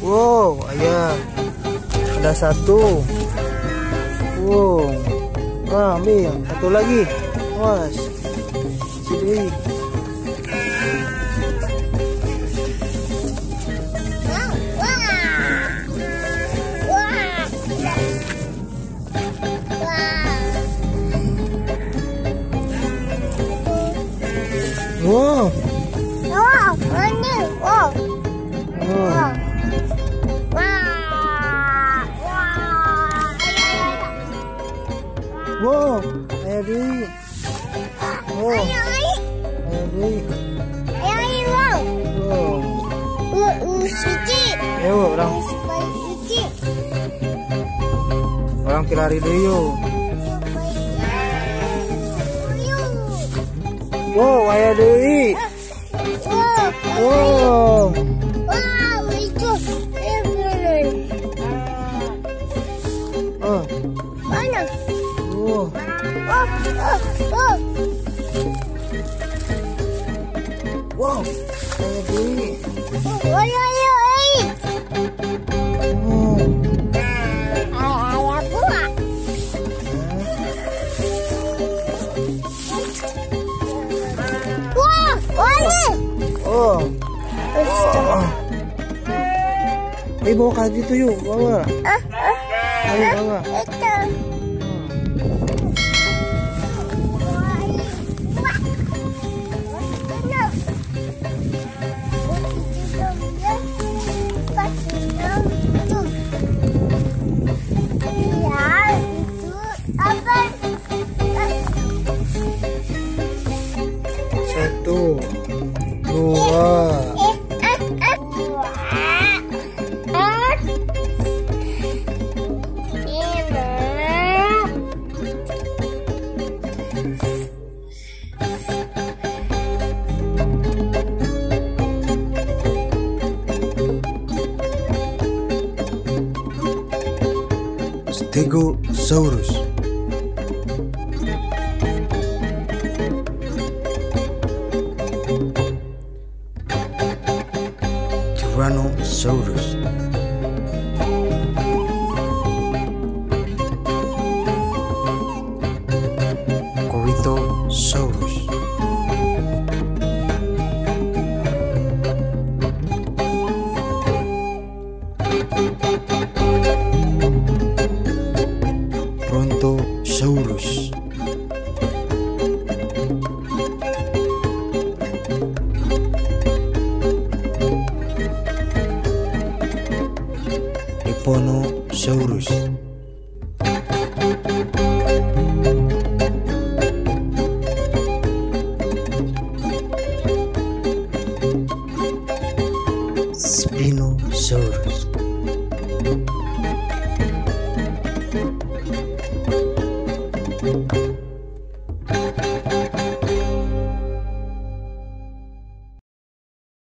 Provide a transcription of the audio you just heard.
Wow, ayah ada satu. Wow, ambil satu lagi. Was, sini. Wow. Wow, ayah Dewi. Wow, ayah Dewi. Wow. Orang kilari dulu. Wow, ayah Dewi. Wow. Mana? Wow. Wow, ayah Dewi. Oh. Ayo bawa kaji tuh yuk, bawa. Ayo bawa. Satu, dua. Stegosaurus. Tyrannosaurus. Corythosaurus. Brontosaurus. Ephonosaurus. Spinosaurus.